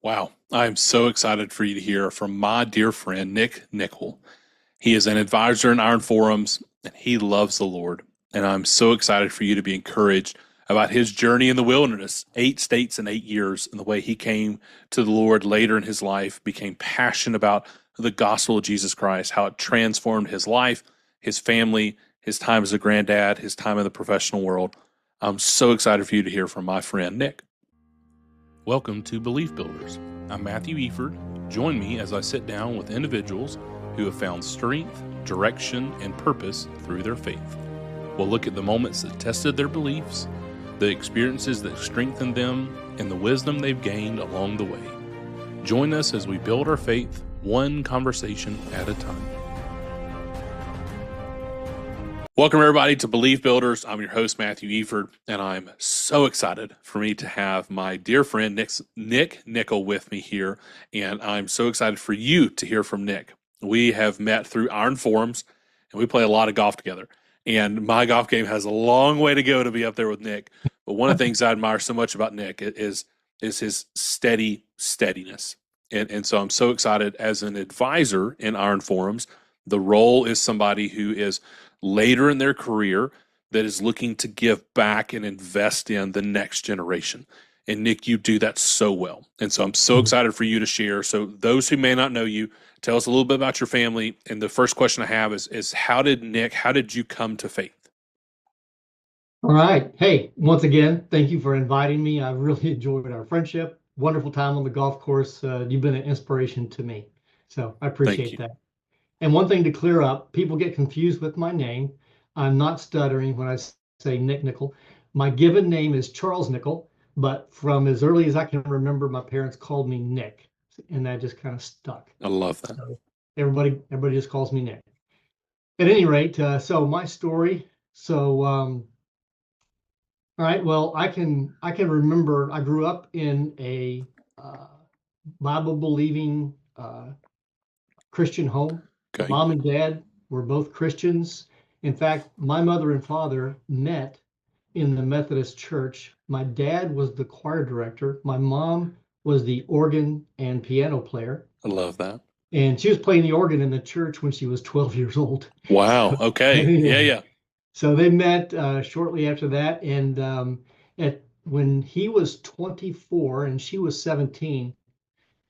Wow, I'm so excited for you to hear from my dear friend, Nickell. He is an advisor in Iron Forums, and he loves the Lord. And I'm so excited for you to be encouraged about his journey in the wilderness, 8 states in 8 years, and the way he came to the Lord later in his life, became passionate about the gospel of Jesus Christ, how it transformed his life, his family, his time as a granddad, his time in the professional world. I'm so excited for you to hear from my friend, Nick. Welcome to Belief Builders. I'm Matthew Eford. Join me as I sit down with individuals who have found strength, direction, and purpose through their faith. We'll look at the moments that tested their beliefs, the experiences that strengthened them, and the wisdom they've gained along the way. Join us as we build our faith one conversation at a time. Welcome, everybody, to Belief Builders. I'm your host, Matthew Eford, and I'm so excited for me to have my dear friend, Nickell, with me here, and I'm so excited for you to hear from Nick. We have met through Iron Forums, and we play a lot of golf together, and my golf game has a long way to go to be up there with Nick, but one of the things I admire so much about Nick is his steadiness, and so I'm so excited. As an advisor in Iron Forums, the role is somebody who is later in their career that is looking to give back and invest in the next generation. And Nick, you do that so well. And so I'm so excited for you to share. So those who may not know you, tell us a little bit about your family. And the first question I have is how did you come to faith? All right. Hey, once again, thank you for inviting me. I really enjoyed our friendship. Wonderful time on the golf course. You've been an inspiration to me. So I appreciate that. And one thing to clear up, people get confused with my name. I'm not stuttering when I say Nickell. My given name is Charles Nickell, but from as early as I can remember, my parents called me Nick, and that just kind of stuck. I love that. So everybody just calls me Nick. At any rate, so my story. All right, well, I can remember I grew up in a Bible believing Christian home. Okay. Mom and dad were both Christians. In fact, my mother and father met in the Methodist church. My dad was the choir director. My mom was the organ and piano player. I love that. And she was playing the organ in the church when she was 12 years old. Wow. Okay. Yeah. So they met shortly after that. And when he was 24 and she was 17,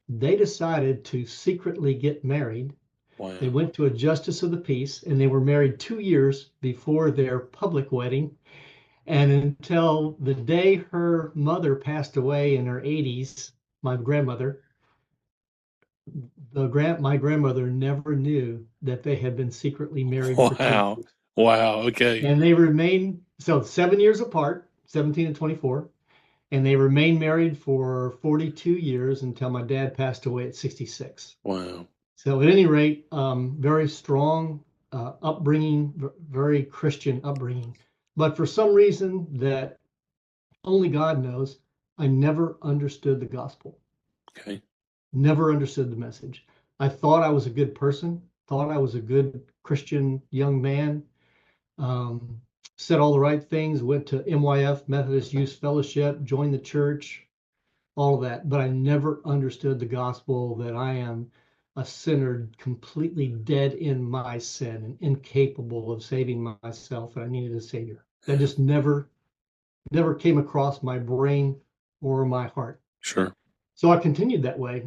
they decided to secretly get married. Wow. They went to a justice of the peace, and they were married 2 years before their public wedding. And until the day her mother passed away in her 80s, my grandmother, my grandmother never knew that they had been secretly married for 2 years. Wow. Okay. And they remained, so 7 years apart, 17 and 24. And they remained married for 42 years until my dad passed away at 66. Wow. So at any rate, very strong upbringing, very Christian upbringing. But for some reason that only God knows, I never understood the gospel. Okay. Never understood the message. I thought I was a good person, thought I was a good Christian young man, said all the right things, went to MYF, Methodist Youth Fellowship, joined the church, all of that. But I never understood the gospel, that I am a sinner completely dead in my sin and incapable of saving myself, and I needed a savior. That just never came across my brain or my heart. Sure. So I continued that way.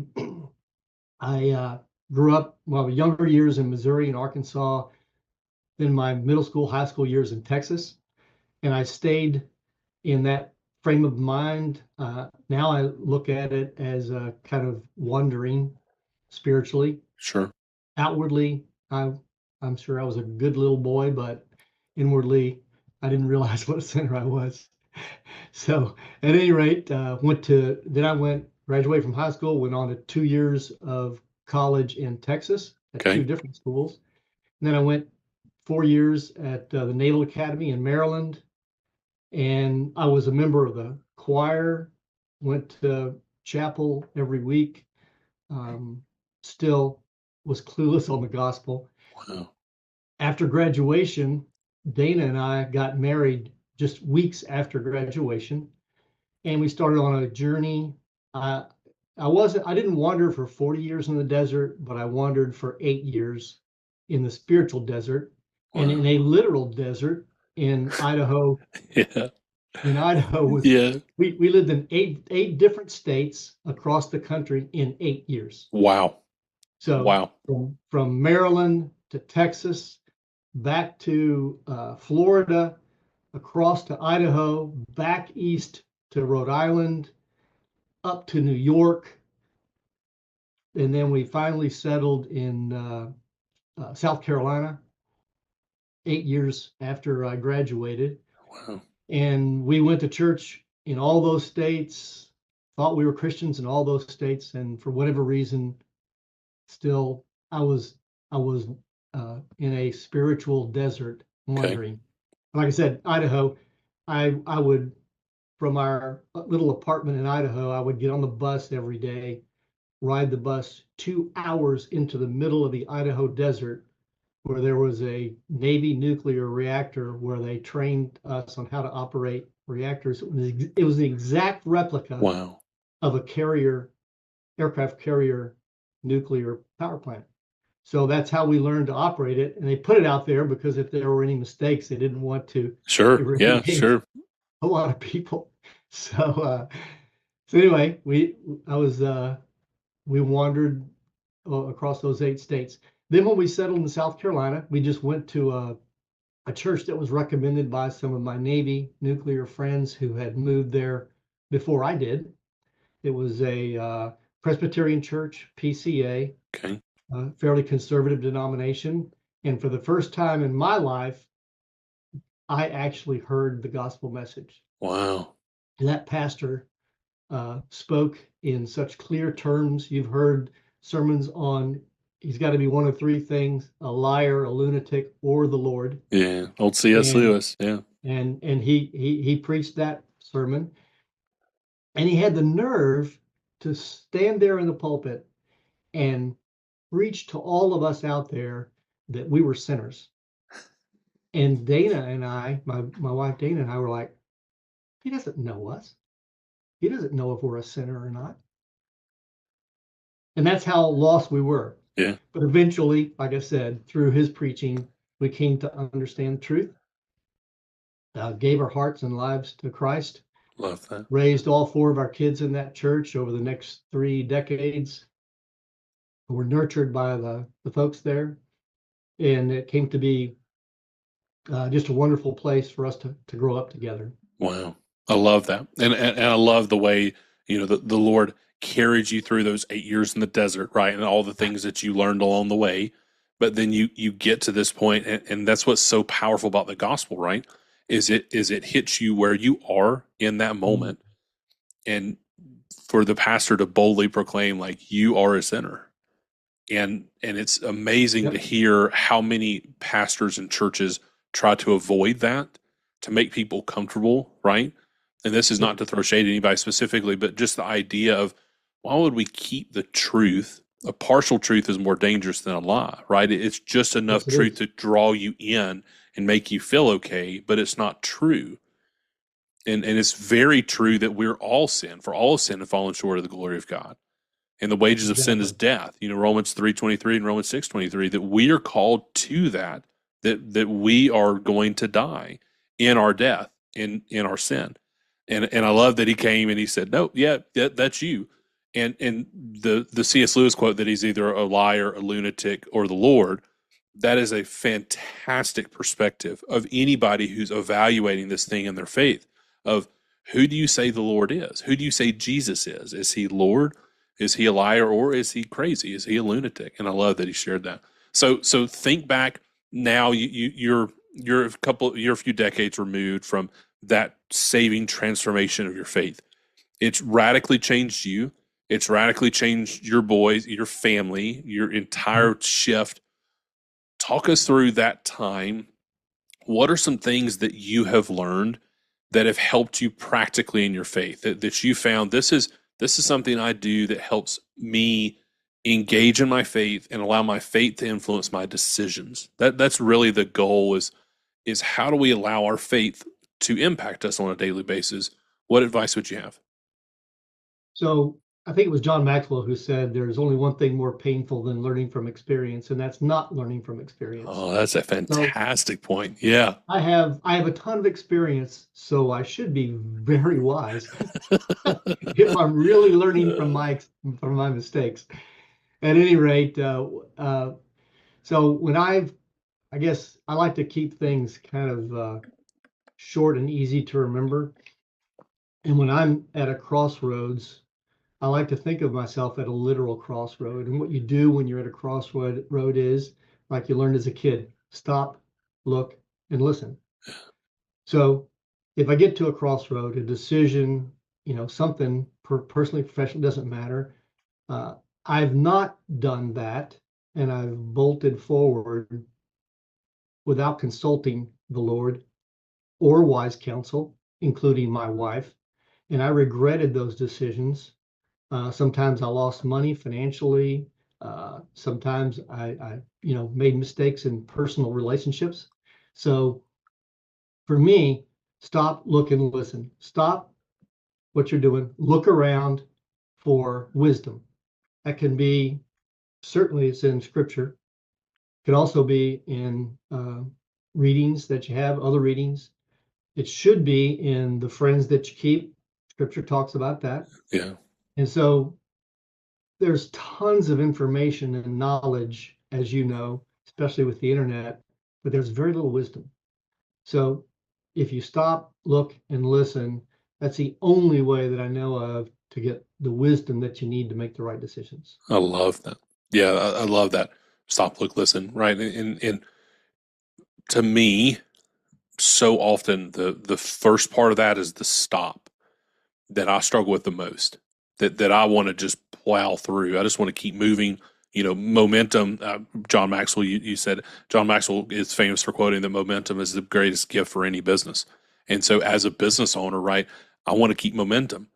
I grew up, younger years in Missouri and Arkansas, then my middle school, high school years in Texas. And I stayed in that frame of mind. Now I look at it as a kind of wandering spiritually. Sure. Outwardly, I'm sure I was a good little boy, but inwardly, I didn't realize what a sinner I was. So at any rate, graduated from high school, went on to 2 years of college in Texas at two different schools. And then I went 4 years at the Naval Academy in Maryland. And I was a member of the choir, went to chapel every week, still was clueless on the gospel. Wow. After graduation, Dana and I got married just weeks after graduation, and we started on a journey. I didn't wander for 40 years in the desert, but I wandered for 8 years in the spiritual desert and Wow. in a literal desert in Idaho. Yeah. In Idaho was Yeah. we lived in eight different states across the country in 8 years. Wow. So Wow. from Maryland to Texas, back to Florida, across to Idaho, back east to Rhode Island, up to New York, and then we finally settled in South Carolina 8 years after I graduated. Wow. And we went to church in all those states, thought we were Christians in all those states, and for whatever reason, still I was in a spiritual desert Okay. wandering. Like I said, Idaho, I would from our little apartment in Idaho, I would get on the bus every day, ride the bus 2 hours into the middle of the Idaho desert, where there was a Navy nuclear reactor where they trained us on how to operate reactors. It was the exact replica Wow. of a aircraft carrier nuclear power plant. So that's how we learned to operate it. And they put it out there because if there were any mistakes, they didn't want to Sure. Yeah. irradiate Sure. a lot of people. So anyway, we wandered across those 8 states. Then when we settled in South Carolina, we just went to a church that was recommended by some of my Navy nuclear friends who had moved there before I did. It was a Presbyterian church, PCA, Okay. a fairly conservative denomination. And for the first time in my life, I actually heard the gospel message. Wow. And that pastor spoke in such clear terms. You've heard sermons on he's got to be one of three things: a liar, a lunatic, or the Lord. Yeah. Old C.S. And Lewis. Yeah. he preached that sermon, and he had the nerve to stand there in the pulpit and preach to all of us out there that we were sinners. And Dana and I, my wife Dana and I were like, he doesn't know us. He doesn't know if we're a sinner or not. And that's how lost we were. Yeah. But eventually, like I said, through his preaching, we came to understand the truth, gave our hearts and lives to Christ, Love that. raised all four of our kids in that church over the next 3 decades. Were nurtured by the folks there. And it came to be just a wonderful place for us to grow up together. Wow. I love that. And I love the way, the Lord carried you through those 8 years in the desert, right? And all the things that you learned along the way. But then you get to this point, and that's what's so powerful about the gospel, right? Is it hits you where you are in that Mm. moment. And for the pastor to boldly proclaim, like, you are a sinner. And it's amazing to Yep. hear how many pastors and churches try to avoid that to make people comfortable, right? And this is not Yep. to throw shade at anybody specifically, but just the idea of, why would we keep the truth? A partial truth is more dangerous than a lie, right? It's just enough Yes, it truth is. to draw you in and make you feel okay, but it's not true. And it's very true that we're all sin, for all sin and fallen short of the glory of God. And the wages of sin is Exactly. death. Romans 3:23 and Romans 6:23, that we are called to that we are going to die in our death, in our sin. And I love that he came and he said, no, yeah, that's you. And the C.S. Lewis quote that he's either a liar, a lunatic, or the Lord, that is a fantastic perspective of anybody who's evaluating this thing in their faith, of, who do you say the Lord is? Who do you say Jesus is? Is he Lord? Is he a liar, or is he crazy? Is he a lunatic? And I love that he shared that. So think back now. You're a few decades removed from that saving transformation of your faith. It's radically changed you. It's radically changed your boys, your family, your Mhm. entire shift. Talk us through that time. What are some things that you have learned that have helped you practically in your faith, that you found, this is something I do that helps me engage in my faith and allow my faith to influence my decisions? That's really the goal, is how do we allow our faith to impact us on a daily basis? What advice would you have? So I think it was John Maxwell who said there's only one thing more painful than learning from experience, and that's not learning from experience. Oh, that's a So fantastic point. Yeah. I have a ton of experience, so I should be very wise if I'm really learning from my mistakes. At any rate, so I guess I like to keep things kind of short and easy to remember. And when I'm at a crossroads, I like to think of myself at a literal crossroad. And what you do when you're at a crossroad is, like you learned as a kid, stop, look, and listen. So if I get to a crossroad, a decision, something personally, professionally, doesn't matter. Uh, I've not done that, and I've bolted forward without consulting the Lord or wise counsel, including my wife. And I regretted those decisions. Sometimes I lost money financially. Sometimes I made mistakes in personal relationships. So for me, stop, look, and listen. Stop what you're doing. Look around for wisdom. That can be, certainly it's in scripture. It could also be in readings that you have, other readings. It should be in the friends that you keep. Scripture talks about that. Yeah. And so there's tons of information and knowledge, as you know, especially with the internet, but there's very little wisdom. So if you stop, look, and listen, that's the only way that I know of to get the wisdom that you need to make the right decisions. I love that. Yeah, I love that. Stop, look, listen, right? And to me, so often the first part of that is the stop that I struggle with the most. That I want to just plow through. I just want to keep moving. Momentum. John Maxwell, you said John Maxwell is famous for quoting that momentum is the greatest gift for any business. And so, as a business owner, right, I want to keep momentum.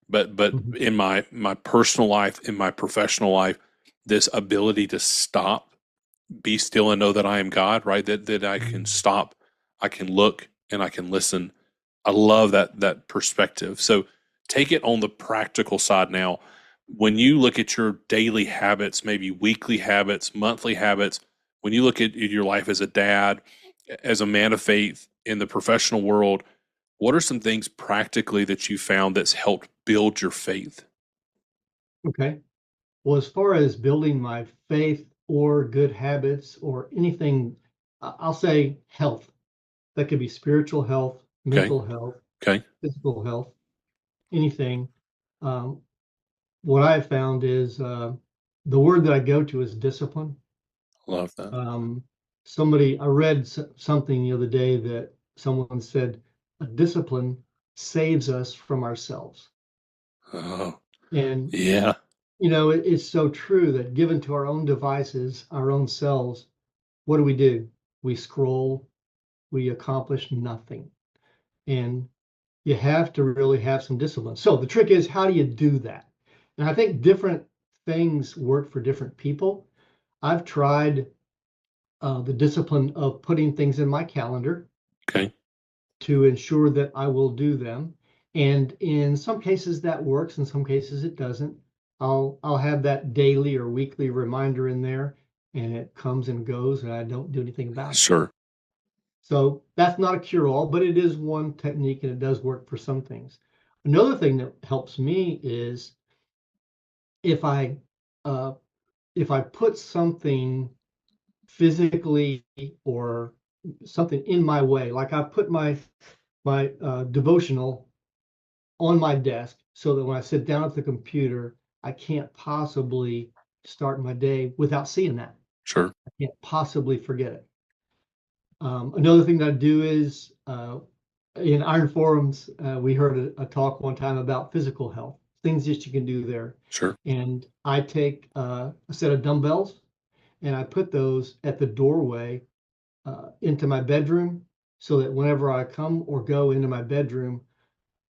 But Mhm. in my personal life, in my professional life, this ability to stop, be still, and know that I am God, right? That I can Mhm. stop, I can look, and I can listen. I love that perspective. So take it on the practical side now. When you look at your daily habits, maybe weekly habits, monthly habits, when you look at your life as a dad, as a man of faith in the professional world, what are some things practically that you found that's helped build your faith? Okay. Well, as far as building my faith or good habits or anything, I'll say health. That could be spiritual health, Okay. mental health, Okay. physical health, anything. Um, what I have found is the word that I go to is discipline. Love that. Um, I read something the other day that someone said, a discipline saves us from ourselves. Oh, And, yeah. it's so true that given to our own devices, our own selves, what do? We scroll, we accomplish nothing. And you have to really have some discipline. So the trick is, how do you do that? And I think different things work for different people. I've tried the discipline of putting things in my calendar Okay. to ensure that I will do them. And in some cases that works, in some cases it doesn't. I'll have that daily or weekly reminder in there, and it comes and goes, and I don't do anything about it. Sure. So that's not a cure-all, but it is one technique, and it does work for some things. Another thing that helps me is if I uh, if I put something physically or something in my way, like I put my devotional on my desk so that when I sit down at the computer, I can't possibly start my day without seeing that. Sure. I can't possibly forget it. Another thing that I do is in Iron Forums, we heard a talk one time about physical health, things that you can do there. Sure. And I take a set of dumbbells and I put those at the doorway into my bedroom so that whenever I come or go into my bedroom,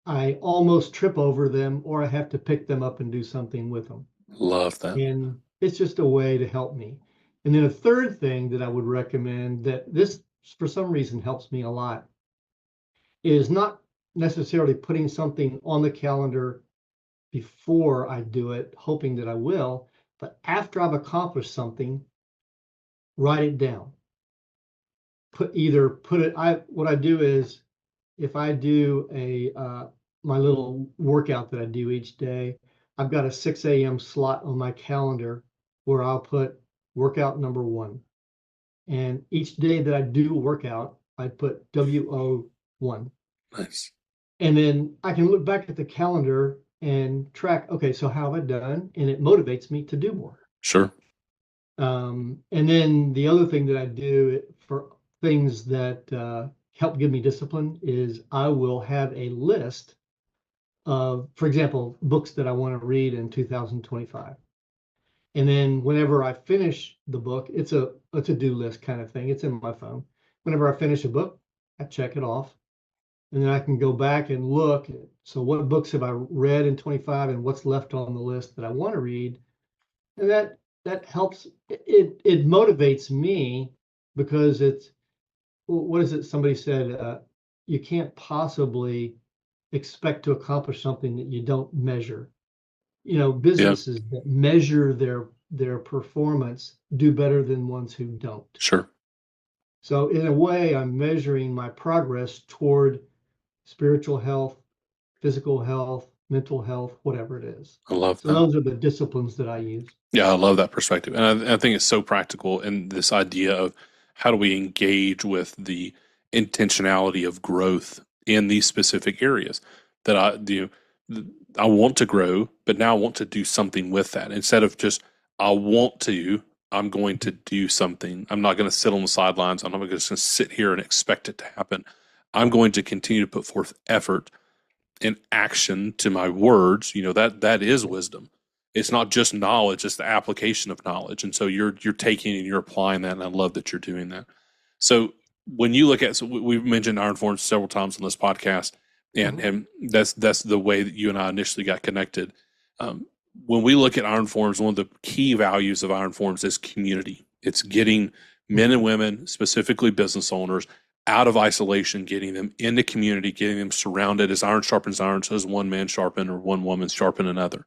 I almost trip over them or I have to pick them up and do something with them. Love that. And it's just a way to help me. And then a third thing that I would recommend that this, for some reason, helps me a lot is not necessarily putting something on the calendar before I do it, hoping that I will. But after I've accomplished something, write it down. What I do is if I do my little workout that I do each day, I've got a 6 a.m. slot on my calendar where I'll put workout number 1. And each day that I do a workout, I put WO1. Nice. And then I can look back at the calendar and track, okay, so how have I done? And it motivates me to do more. Sure. And then the other thing that I do for things that help give me discipline is I will have a list of, for example, books that I want to read in 2025. And then whenever I finish the book, it's a to-do list kind of thing. It's in my phone. Whenever I finish a book, I check it off. And then I can go back and look. So what books have I read in 25 and what's left on the list that I want to read? And that helps. It motivates me because it's, what is it? Somebody said, you can't possibly expect to accomplish something that you don't measure. Yeah. Businesses that measure their performance do better than ones who don't. Sure. So in a way, I'm measuring my progress toward spiritual health, physical health, mental health, whatever it is. I love So that. those are the disciplines that I use. Yeah, I love that perspective. And I think it's so practical in this idea of how do we engage with the intentionality of growth in these specific areas that I want to grow, but now I want to do something with that. Instead of just, I want to, I'm going to do something. I'm not going to sit on the sidelines. I'm not just going to sit here and expect it to happen. I'm going to continue to put forth effort and action to my words. That is wisdom. It's not just knowledge; it's the application of knowledge. And so you're taking and you're applying that, and I love that you're doing that. So when you look at, so we've mentioned iron forms several times on this podcast, and Mhm. and that's the way that you and I initially got connected. Um, when we look at iron forms, one of the key values of iron forms is community. It's getting men and women, specifically business owners, out of isolation, getting them into community, getting them surrounded. As iron sharpens iron, so as one man sharpen or one woman sharpen another.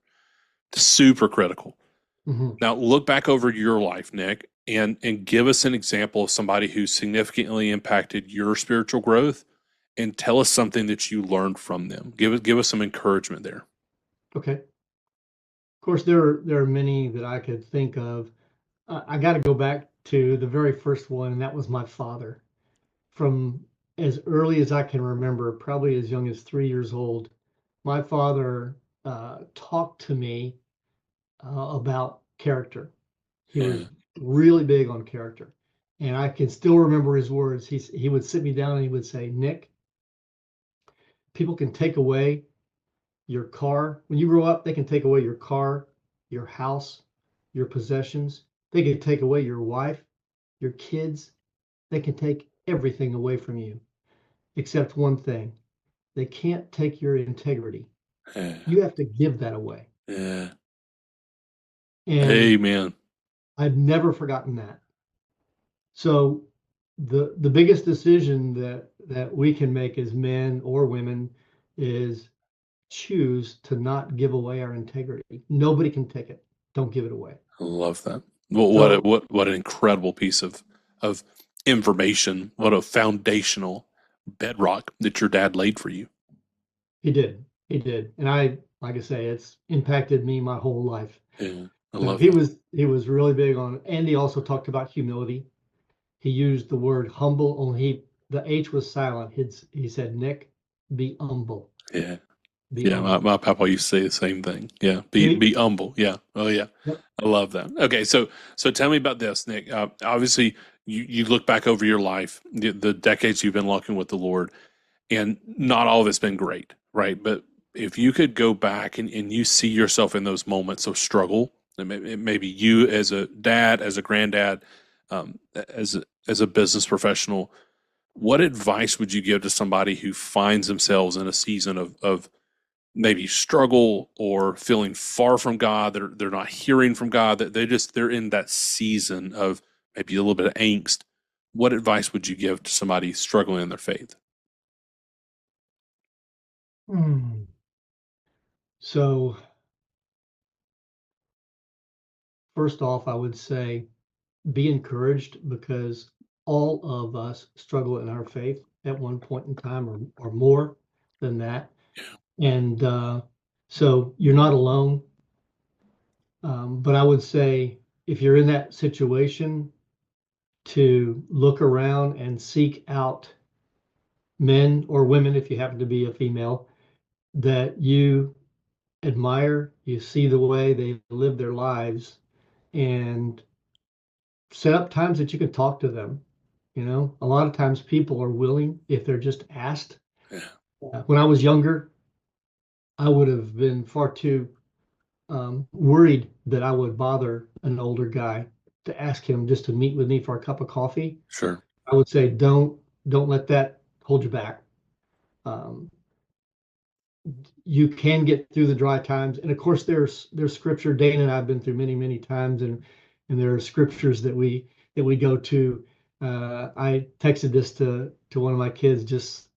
Super critical. Mhm. Now look back over your life, Nick, and give us an example of somebody who significantly impacted your spiritual growth, and tell us something that you learned from them. Give us some encouragement there. Okay. Of course, there are many that I could think of. I got to go back to the very first one, and that was my father. From as early as I can remember, probably as young as 3 years old, my father talked to me about character. He was Yeah. really big on character. And I can still remember his words. He would sit me down and he would say, Nick, people can take away your car. When you grow up, they can take away your car, your house, your possessions. They can take away your wife, your kids. They can take everything away from you, except one thing. They can't take your integrity. Yeah. You have to give that away. Yeah. And Amen. I've never forgotten that. So the biggest decision that we can make as men or women is choose to not give away our integrity. Nobody can take it. Don't give it away. I love that. Well, So what an incredible piece of information. What a foundational bedrock that your dad laid for you. he did. He did. And like I say, it's impacted me my whole life. Yeah, I So love he was really big on, and he also talked about humility. He used the word humble, only the H was silent. He said, Nick, be humble. that. Yeah. Be Yeah, my, humble. my papa used to say the same thing. Yeah, And be humble. Yeah, oh yeah, yep, I love that. Okay, so tell me about this, Nick. Obviously, you look back over your life, the decades you've been walking with the Lord, and not all of it's been great, right? But if you could go back and you see yourself in those moments of struggle, and maybe you as a dad, as a granddad, as a business professional, what advice would you give to somebody who finds themselves in a season of maybe struggle or feeling far from God? They're not hearing from God. That they're in that season of maybe a little bit of angst. What advice would you give to somebody struggling in their faith? Hmm. So first off, I would say be encouraged because all of us struggle in our faith at one point in time or more than that. Yeah. And so you're not alone. But I would say if you're in that situation, to look around and seek out men or women, if you happen to be a female, that you admire, you see the way they live their lives, and set up times that you can talk to them. You know, a lot of times people are willing if they're just asked. Yeah. When I was younger, I would have been far too worried that I would bother an older guy to ask him just to meet with me for a cup of coffee. Sure. I would say don't let that hold you back. Um, you can get through the dry times, and of course there's scripture. Dana and I've been through many times, and there are scriptures that we go to. I texted this to one of my kids just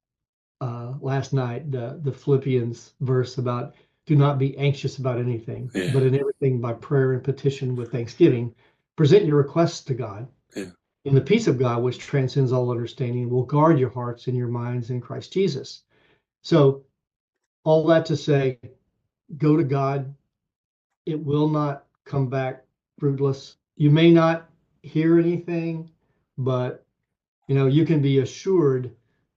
last night, the Philippians verse about do not be anxious about anything, Yeah. but in everything by prayer and petition with thanksgiving, present your requests to God. Yeah. And the peace of God, which transcends all understanding, will guard your hearts and your minds in Christ Jesus. So all that to say, go to God. It will not come back fruitless. You may not hear anything, but you can be assured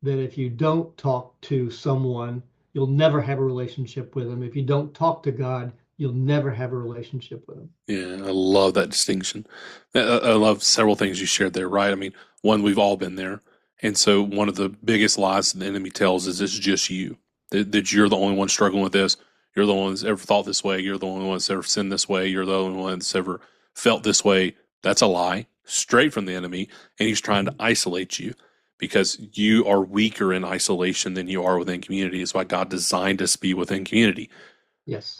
that if you don't talk to someone, you'll never have a relationship with them. If you don't talk to God, you'll never have a relationship with them. Yeah, I love that distinction. I love several things you shared there, right? I mean, one, we've all been there. And so one of the biggest lies the enemy tells is it's just you, that you're the only one struggling with this. You're the one that's ever thought this way. You're the only one that's ever sinned this way. You're the only one that's ever felt this way. That's a lie straight from the enemy. And he's trying to Mhm. isolate you because you are weaker in isolation than you are within community. It's why God designed us to be within community. Yes.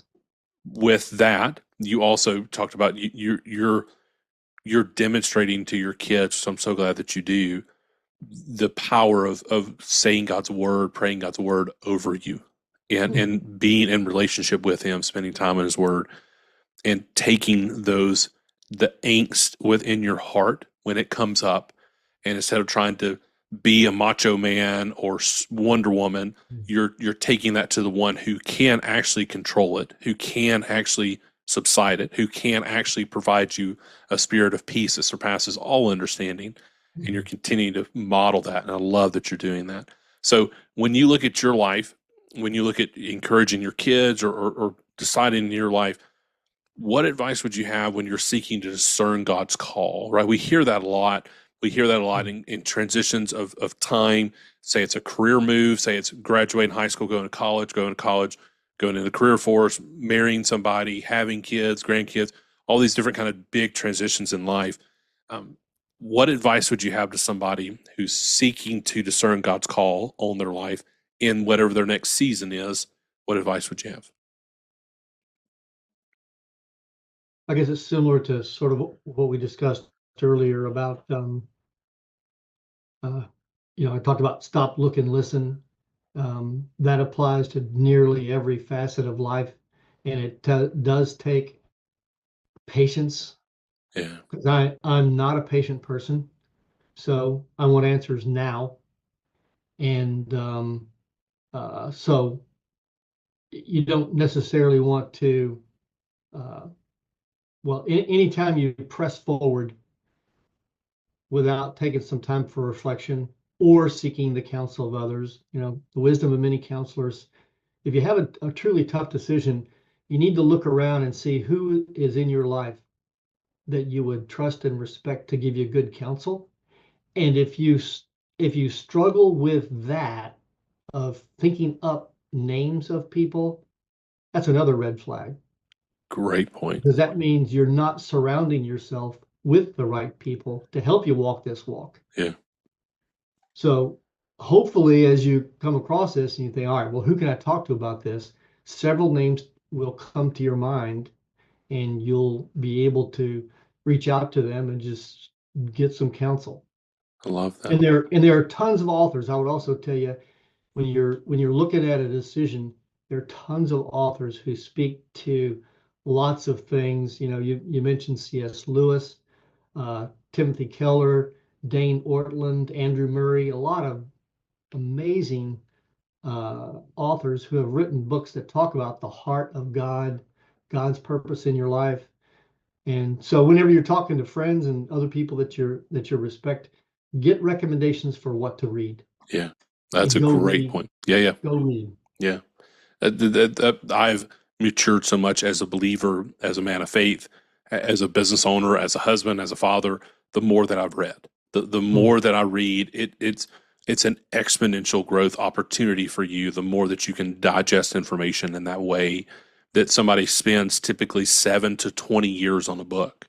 With that, you also talked about you're demonstrating to your kids. So I'm so glad that you do the power of saying God's word, praying God's word over you, and Mhm. being in relationship with Him, spending time in His Word, and taking the angst within your heart when it comes up, and instead of trying to be a macho man or Wonder Woman, you're taking that to the one who can actually control it, who can actually subside it, who can actually provide you a spirit of peace that surpasses all understanding, and you're Mhm. continuing to model that. And I love that you're doing that. So when you look at your life, when you look at encouraging your kids or deciding in your life, what advice would you have when you're seeking to discern God's call, right? We hear that a lot. We hear that a lot in transitions of time. Say it's a career move, say it's graduating high school, going to college, going into the career force, marrying somebody, having kids, grandkids, all these different kind of big transitions in life. Um, what advice would you have to somebody who's seeking to discern God's call on their life in whatever their next season is? What advice would you have? I guess it's similar to sort of what we discussed earlier about, uh, I talked about stop, look, and listen. That applies to nearly every facet of life, and it does take patience Yeah, because I'm not a patient person, so I want answers now, and so you don't necessarily want to. Uh, well, anytime you press forward without taking some time for reflection or seeking the counsel of others, the wisdom of many counselors. If you have a truly tough decision, you need to look around and see who is in your life that you would trust and respect to give you good counsel. And if you struggle with that of thinking up names of people, that's another red flag great point. because that means you're not surrounding yourself with the right people to help you walk this walk. Yeah, So hopefully, as you come across this and you think, all right, well, who can I talk to about this? Several names will come to your mind, and you'll be able to reach out to them and just get some counsel. I love that. And there are tons of authors. I would also tell you when you're looking at a decision, there are tons of authors who speak to lots of things. You mentioned C.S. Lewis, Timothy Keller, Dane Ortland, Andrew Murray, a lot of amazing authors who have written books that talk about the heart of God, God's purpose in your life. And so whenever you're talking to friends and other people that you respect, get recommendations for what to read Yeah, that's and a great point. Yeah, yeah, go read. yeah. I've matured so much as a believer, as a man of faith, as a business owner, as a husband, as a father. The more that I've read, the Mhm. more that I read, it's an exponential growth opportunity for you. The more that you can digest information in that way, that somebody spends typically 7 to 20 years on a book.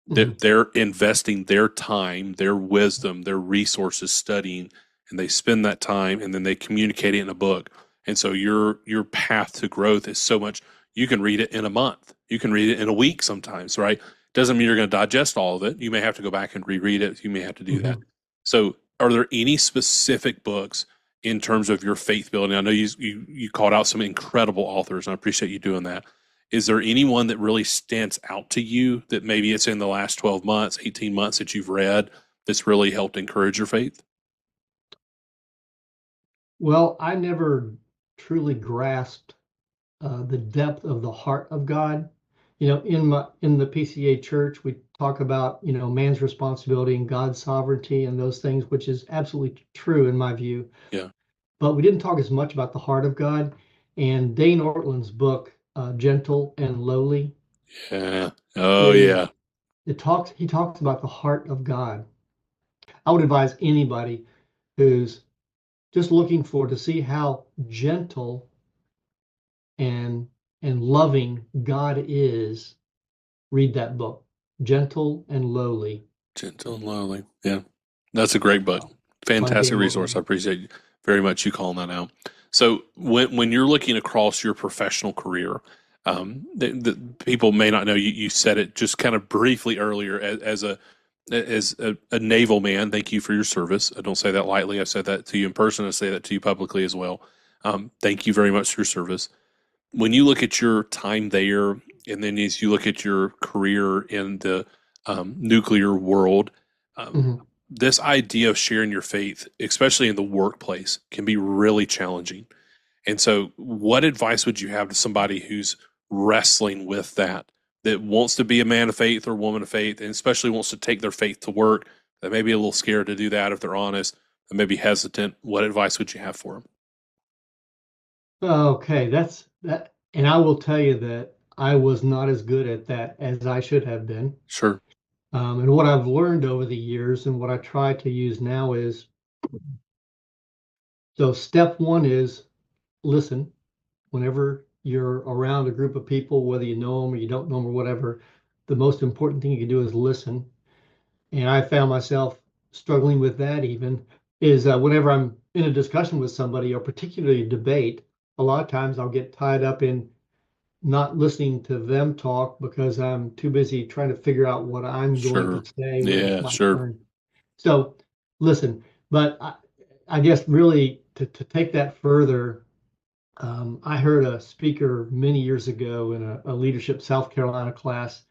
Mhm. They're investing their time, their wisdom, their resources studying, and they spend that time and then they communicate it in a book. And so your path to growth is so much. You can read it in a month. You can read it in a week sometimes, right? Doesn't mean you're going to digest all of it. You may have to go back and reread it. You may have to do that. Mhm. So, are there any specific books in terms of your faith building? I know you called out some incredible authors, and I appreciate you doing that. Is there anyone that really stands out to you that maybe it's in the last 12 months, 18 months that you've read that's really helped encourage your faith? Well, I never truly grasped the depth of the heart of God. In the PCA church, we talk about man's responsibility and God's sovereignty and those things, which is absolutely true in my view. Yeah. But we didn't talk as much about the heart of God. And Dane Ortland's book, Gentle and Lowly, Yeah. Oh, is yeah. he talks about the heart of God. I would advise anybody who's just looking for to see how gentle and loving God is, read that book, Gentle and Lowly Gentle and lowly. Yeah. That's a great book. by Fantastic Dane resource. I Ortland. appreciate very much you calling that out. So when you're looking across your professional career, the people may not know you said it just kind of briefly earlier as a naval man. Thank you for your service. I don't say that lightly. I said that to you in person. I say that to you publicly as well. Thank you very much for your service. When you look at your time there, and then as you look at your career in the nuclear world, um, Mhm. this idea of sharing your faith, especially in the workplace, can be really challenging. And so, what advice would you have to somebody who's wrestling with that, that wants to be a man of faith or woman of faith, and especially wants to take their faith to work, that may be a little scared to do that if they're honest, and maybe hesitant? What advice would you have for them? Okay, that's that. And I will tell you that I was not as good at that as I should have been. Sure. And what I've learned over the years and what I try to use now is, so step one is listen. Whenever you're around a group of people, whether you know them or you don't know them or whatever, the most important thing you can do is listen. And I found myself struggling with that even is whenever I'm in a discussion with somebody or particularly a debate, a lot of times I'll get tied up in not listening to them talk because I'm too busy trying to figure out what I'm going to Sure. say when it's Yeah, my sure. turn. So listen, but I guess really to take that further, I heard a speaker many years ago in a leadership South Carolina class,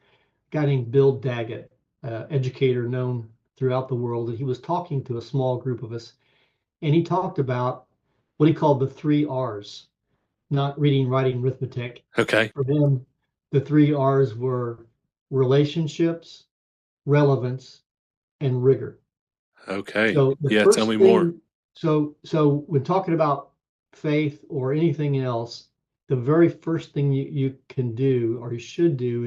a guy named Bill Daggett, educator known throughout the world, and he was talking to a small group of us, and he talked about what he called the three R's, not reading, writing, arithmetic. Okay. For him, the three R's were relationships, relevance, and rigor. Okay. So the Yeah, tell first me more. thing, so when talking about faith or anything else, the very first thing you can do or you should do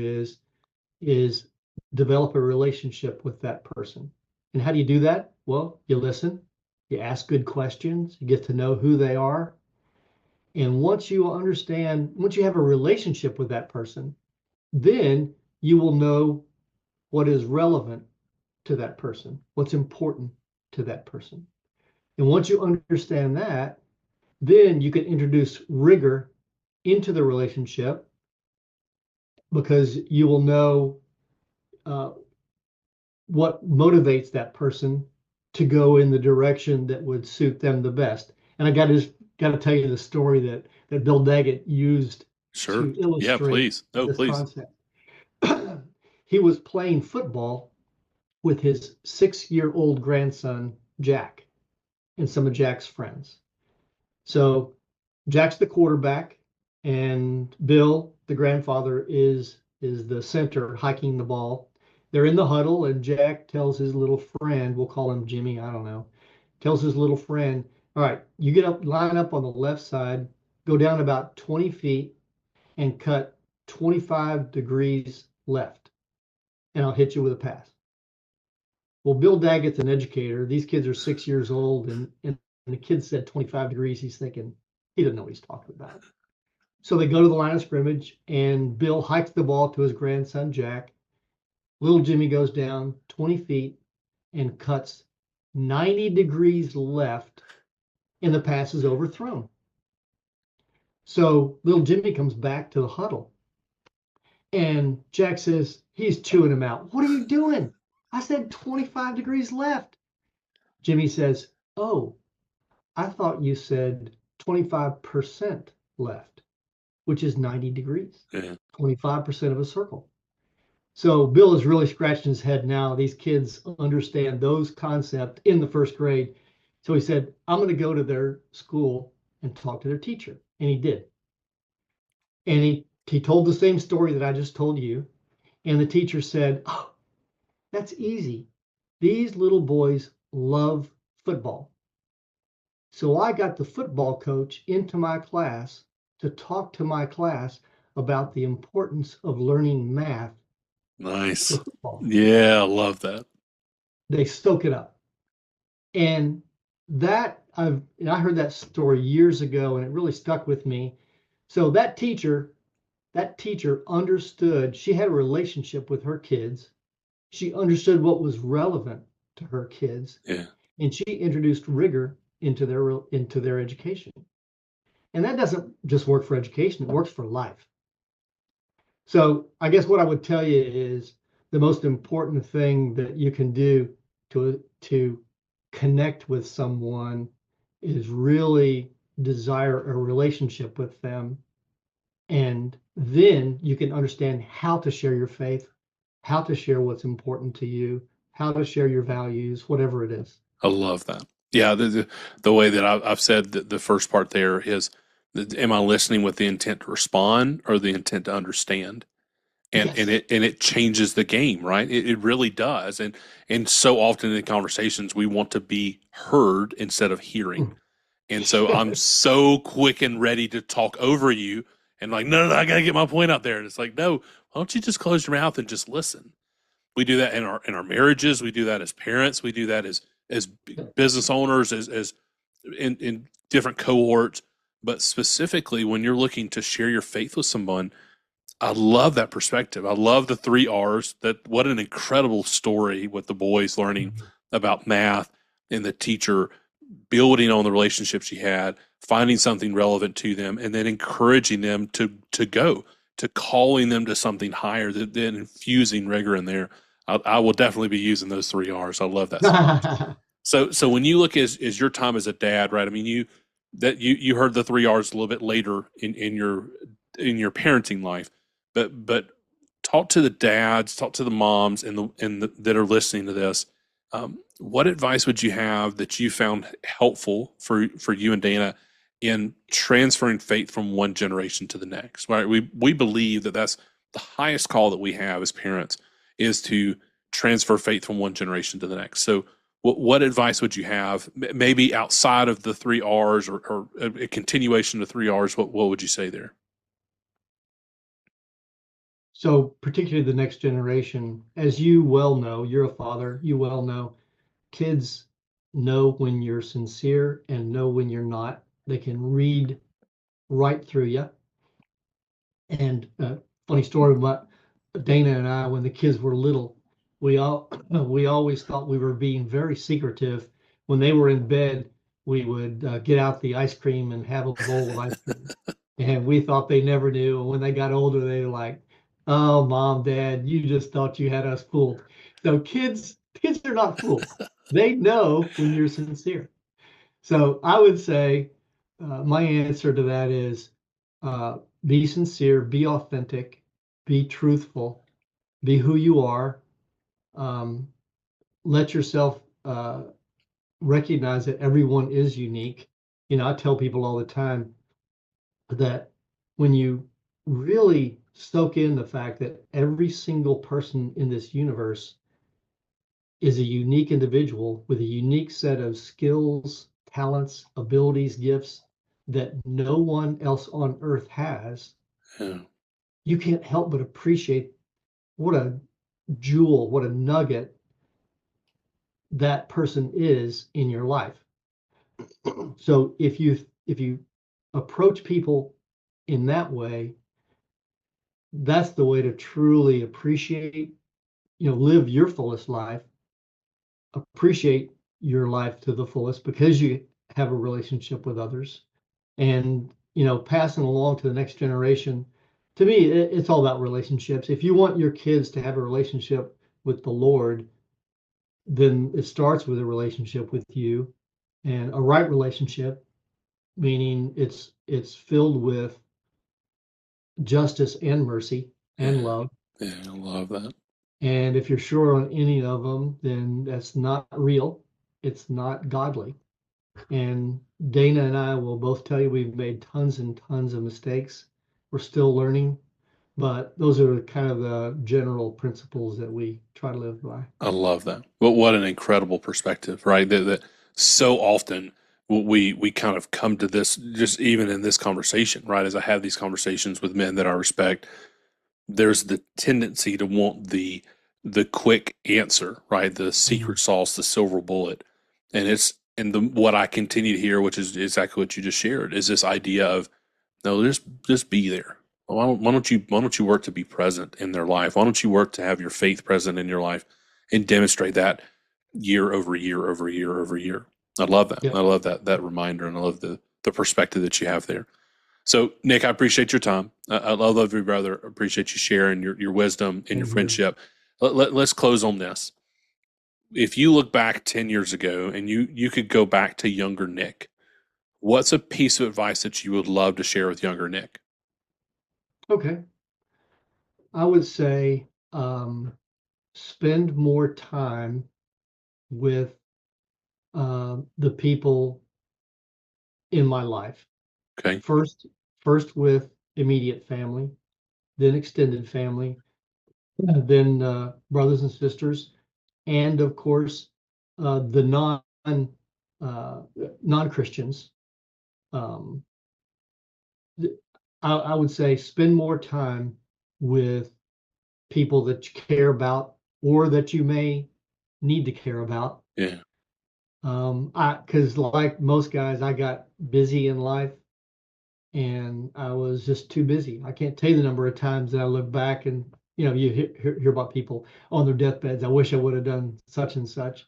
is develop a relationship with that person. And how do you do that? Well, you listen, you ask good questions, you get to know who they are. And once you have a relationship with that person, then you will know what is relevant to that person, what's important to that person. And once you understand that, then you can introduce rigor into the relationship because you will know uh, what motivates that person to go in the direction that would suit them the best. And I got to tell you the story that Bill Daggett used Sure. to Yeah, illustrate please. No, this please. concept. He was playing football with his 6-year-old grandson, Jack, and some of Jack's friends. So Jack's the quarterback, and Bill, the grandfather, is the center hiking the ball. They're in the huddle, and Jack tells his little friend, we'll call him Jimmy, I don't know, tells his little friend, all right, you get up, line up on the left side, go down about 20 feet and cut 25 degrees left, and I'll hit you with a pass. Well, Bill Daggett's an educator. These kids are 6 years old, and the kid said 25 degrees. He's thinking, he doesn't know what he's talking about. So they go to the line of scrimmage, and Bill hikes the ball to his grandson, Jack. Little Jimmy goes down 20 feet and cuts 90 degrees left, and the pass is overthrown. So little Jimmy comes back to the huddle, and Jack says, he's chewing him out. What are you doing? I said 25 degrees left. Jimmy says, oh, I thought you said 25% left, which is 90 degrees, Yeah. 25% of a circle. So Bill is really scratching his head now. These kids understand those concepts in the first grade. So he said, I'm going to go to their school and talk to their teacher. And he did. And he told the same story that I just told you. And the teacher said, oh, that's easy. These little boys love football. So I got the football coach into my class to talk to my class about the importance of learning math for Nice. football. Yeah, I love that. They soak it up. And I heard that story years ago, and it really stuck with me. So that teacher understood, she had a relationship with her kids. She understood what was relevant to her kids, Yeah. and she introduced rigor into their education. And that doesn't just work for education, it works for life. So I guess what I would tell you is the most important thing that you can do to connect with someone is really desire a relationship with them. And then you can understand how to share your faith, how to share what's important to you, how to share your values, whatever it is. I love that. Yeah, the way that I've said the first part there is, am I listening with the intent to respond or the intent to understand? Yes. And it changes the game, right? It really does. And so often in conversations we want to be heard instead of hearing. And so I'm so quick and ready to talk over you and like, no, I gotta get my point out there. And it's like, no, why don't you just close your mouth and just listen? We do that in our marriages. We do that as parents. We do that as business owners, as in different cohorts. But specifically, when you're looking to share your faith with someone, I love that perspective. I love the three R's. That what an incredible story with the boys learning about math and the teacher building on the relationships she had, finding something relevant to them, and then encouraging them to go, to calling them to something higher, than infusing rigor in there. I will definitely be using those three R's. I love that so much. So when you look as your time as a dad, right? I mean, you heard the three R's a little bit later in your parenting life, but talk to the dads, talk to the moms, that are listening to this. What advice would you have that you found helpful for you and Dana in transferring faith from one generation to the next? Right, we believe that that's the highest call that we have as parents, is to transfer faith from one generation to the next. So, what advice would you have, maybe outside of the three R's, or a continuation of three R's? What would you say there? So particularly the next generation, as you well know, you're a father, you well know, kids know when you're sincere and know when you're not. They can read right through you. And funny story about Dana and I, when the kids were little, we always thought we were being very secretive. When they were in bed, we would get out the ice cream and have a bowl of ice cream. And we thought they never knew. And when they got older, they were like, "Oh, mom, dad, you just thought you had us fooled." So kids are not fools. They know when you're sincere. So I would say my answer to that is be sincere, be authentic, be truthful, be who you are. Um, let yourself recognize that everyone is unique. I tell people all the time that when you really soak in the fact that every single person in this universe is a unique individual with a unique set of skills, talents, abilities, gifts that no one else on earth has, Yeah. you can't help but appreciate what a jewel, what a nugget that person is in your life. So if you approach people in that way, that's the way to truly appreciate, live your fullest life, appreciate your life to the fullest because you have a relationship with others, and passing along to the next generation. To me, it's all about relationships. If you want your kids to have a relationship with the Lord, then it starts with a relationship with you, and a right relationship, meaning it's filled with justice and mercy Yeah. and love. Yeah. I love that. And if you're short on any of them, then that's not real. It's not godly. And Dana and I will both tell you we've made tons and tons of mistakes. We're still learning, but those are kind of the general principles that we try to live by. I love that. But what an incredible perspective, right? That so often we kind of come to this just even in this conversation, right? As I have these conversations with men that I respect, there's the tendency to want the quick answer, right? The Mhm. secret sauce, the silver bullet. And what I continue to hear, which is exactly what you just shared, is this idea of no, just be there. Why don't you work to be present in their life? Why don't you work to have your faith present in your life and demonstrate that year over year over year over year? I love that. I Yep. love that reminder, and I love the perspective that you have there. So, Nick, I appreciate your time. I love you, brother. I appreciate you sharing your wisdom and your Same here. friendship. Let's close on this. If you look back 10 years ago and you could go back to younger Nick, what's a piece of advice that you would love to share with younger Nick? Okay. I would say spend more time with the people in my life. Okay. First, first with immediate family, then extended family, then brothers and sisters, and of course the uh, non-Christians. Um, I would say spend more time with people that you care about or that you may need to care about. Yeah. Because like most guys, I got busy in life and I was just too busy. I can't tell you the number of times that I look back and you hear about people on their deathbeds. I wish I would have done such and such,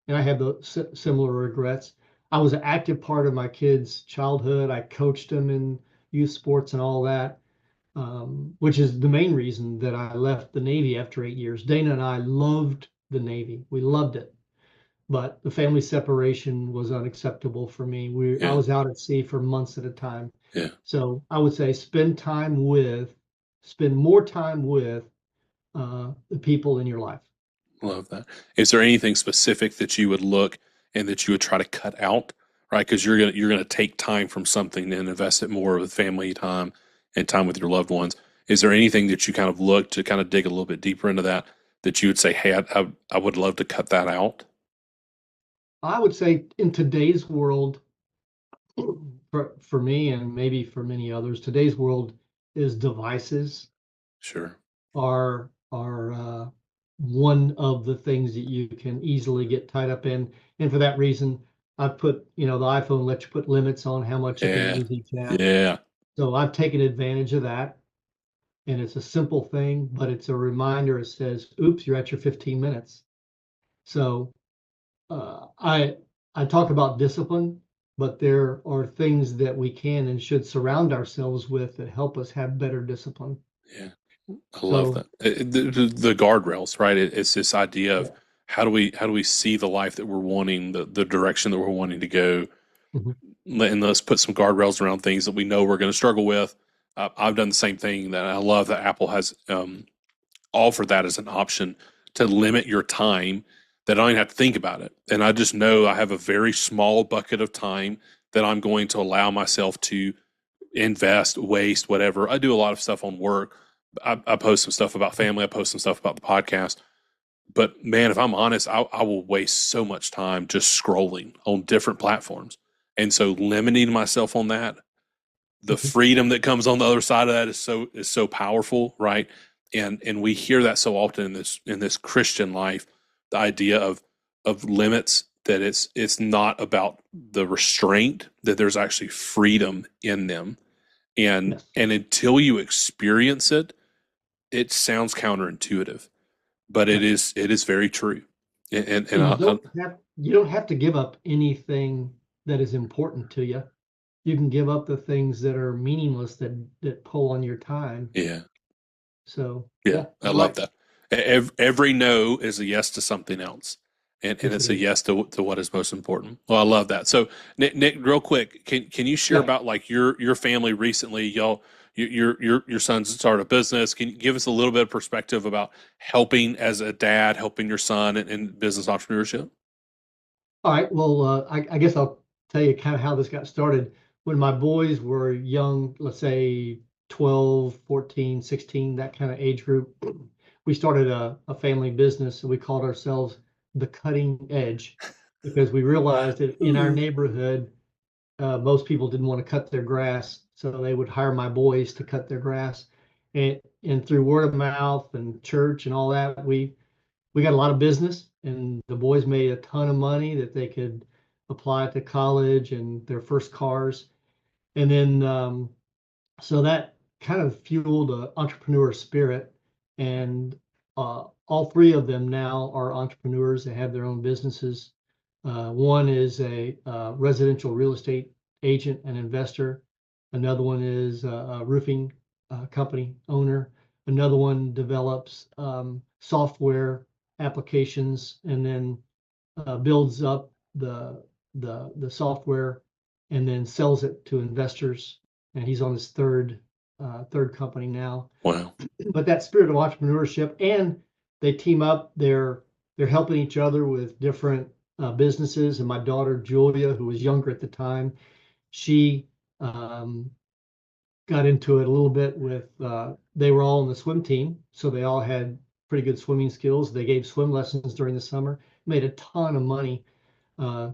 and I have those similar regrets. I was an active part of my kids' childhood. I coached them in youth sports and all that, which is the main reason that I left the Navy after 8 years. Dana and I loved the Navy. We loved it, but the family separation was unacceptable for me. I Yeah. was out at sea for months at a time. Yeah. So I would say spend more time with the people in your life. Love that. Is there anything specific that you would look and that you would try to cut out, right? Because you're gonna take time from something and invest it more with family time and time with your loved ones. Is there anything that you kind of look to kind of dig a little bit deeper into that you would say, hey, I would love to cut that out? I would say in today's world, for me and maybe for many others, today's world is devices Sure. are one of the things that you can easily get tied up in. And for that reason, I've put, the iPhone lets you put limits on how much you can Yeah. use each app. Yeah. So I've taken advantage of that. And it's a simple thing, but it's a reminder. It says, oops, you're at your 15 minutes. So uh, I I talk about discipline, but there are things that we can and should surround ourselves with that help us have better discipline. Yeah. I love So that. The guardrails, right? It's this idea of yeah. how do we see the life that we're wanting, the direction that we're wanting to go, Mhm. and let's put some guardrails around things that we know we're going to struggle with, I've done the same thing. That I love that Apple has offered that as an option to limit your time. That I don't even have to think about it, and I just know I have a very small bucket of time that I'm going to allow myself to invest, waste, whatever. I do a lot of stuff on work. I post some stuff about family. I post some stuff about the podcast. But man, if I'm honest, I will waste so much time just scrolling on different platforms. And so limiting myself on that, the freedom that comes on the other side of that is so powerful, right? And we hear that so often in this Christian life, the idea of limits, that it's not about the restraint, that there's actually freedom in them. Yes. And until you experience it, it sounds counterintuitive, but Right. it is very true. And And you don't have to give up anything that is important to you. You can give up the things that are meaningless that pull on your time. yeah, So yeah, yeah, I you're love right. that. Every no is a yes to something else, and Yes, it it's a is. yes to what is most important. Well, I love that. So Nick, real quick, can you share Yeah. about like your family recently? Y'all, your son's started a business. Can you give us a little bit of perspective about helping as a dad, helping your son in business entrepreneurship? All right. Well, I guess I'll tell you kind of how this got started. When my boys were young, let's say 12, 14, 16, that kind of age group, we started a family business and we called ourselves the Cutting Edge because we realized that in our neighborhood, most people didn't want to cut their grass, so they would hire my boys to cut their grass. And through word of mouth and church and all that, we got a lot of business, and the boys made a ton of money that they could apply to college and their first cars. And then so that kind of fueled an entrepreneur spirit. And all three of them now are entrepreneurs. They have their own businesses. One is a residential real estate agent and investor. Another one is a roofing company owner. Another one develops software applications and then builds up the software and then sells it to investors. And he's on his third company now. Wow. But that spirit of entrepreneurship, and they team up. They're helping each other with different businesses. And my daughter Julia, who was younger at the time, she um, got into it a little bit with. They were all on the swim team, so they all had pretty good swimming skills. They gave swim lessons during the summer, made a ton of money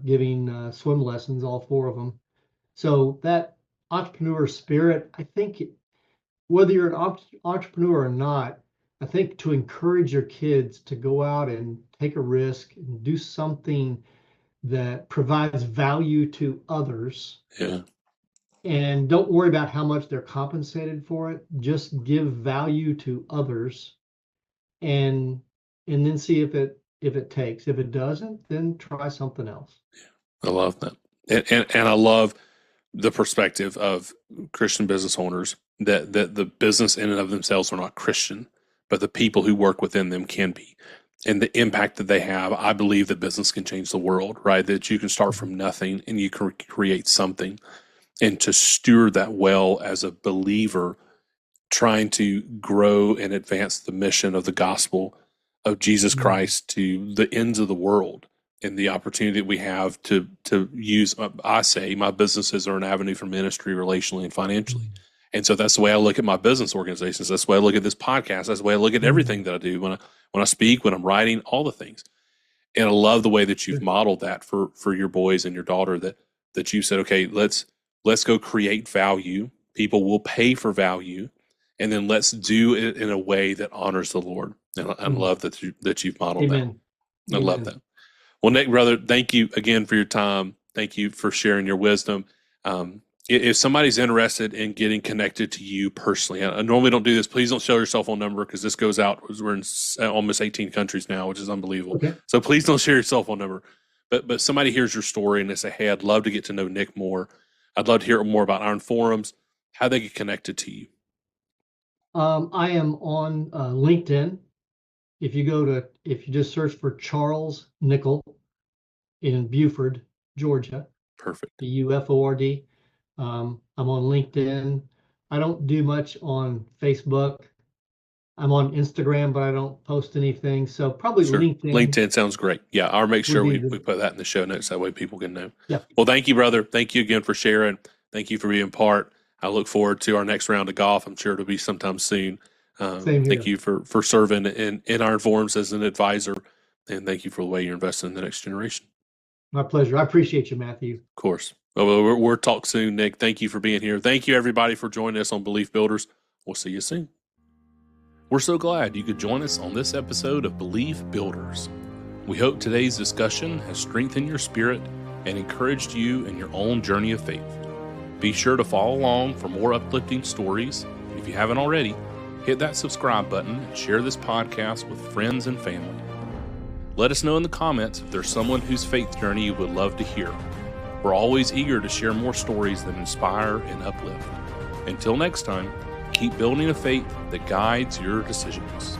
giving swim lessons, all four of them. So that entrepreneur spirit, I think, whether you're an entrepreneur or not, I think to encourage your kids to go out and take a risk and do something that provides value to others, Yeah, and don't worry about how much they're compensated for it. Just give value to others, and then see if it takes. If it doesn't, then try something else. I love that, and I love the perspective of Christian business owners that the business in and of themselves are not Christian, but the people who work within them can be. And the impact that they have, I believe that business can change the world, right? That you can start from nothing and you can create something. And to steward that well as a believer, trying to grow and advance the mission of the gospel of Jesus Mhm. Christ to the ends of the world, and the opportunity that we have to use, I say my businesses are an avenue for ministry relationally and financially. And so that's the way I look at my business organizations. That's the way I look at this podcast. That's the way I look at everything Mhm. that I do when I speak, when I'm writing, all the things. And I love the way that you've modeled that for your boys and your daughter, that you said, okay, let's go create value. People will pay for value, and then let's do it in a way that honors the Lord. And I Mhm. love that you've modeled that. Amen. I love Amen. that. Well, Nick, brother, thank you again for your time. Thank you for sharing your wisdom. Um, if somebody's interested in getting connected to you personally, I normally don't do this. Please don't show your cell phone number because this goes out. We're in almost 18 countries now, which is unbelievable. Okay. So please don't share your cell phone number. But somebody hears your story and they say, "Hey, I'd love to get to know Nick more. I'd love to hear more about Iron Forums." How they get connected to you? I am on LinkedIn. If you just search for Charles Nickell in Buford, Georgia, Perfect. Buford. I'm on LinkedIn. I don't do much on Facebook. I'm on Instagram, but I don't post anything. So probably Sure. LinkedIn LinkedIn sounds great. Yeah, I'll make would sure be we put that in the show notes. That way people can know. yeah. Well, thank you, brother. Thank you again for sharing. Thank you for being part. I look forward to our next round of golf. I'm sure it'll be sometime soon. Same Thank here. you for serving in Iron Forums as an advisor. And thank you for the way you're investing in the next generation. My pleasure. I appreciate you, Matthew. Of course. Well, we'll talk soon, Nick. Thank you for being here. Thank you, everybody, for joining us on Belief Builders. We'll see you soon. We're so glad you could join us on this episode of Belief Builders. We hope today's discussion has strengthened your spirit and encouraged you in your own journey of faith. Be sure to follow along for more uplifting stories. If you haven't already, hit that subscribe button and share this podcast with friends and family. Let us know in the comments if there's someone whose faith journey you would love to hear. We're always eager to share more stories that inspire and uplift. Until next time, keep building a faith that guides your decisions.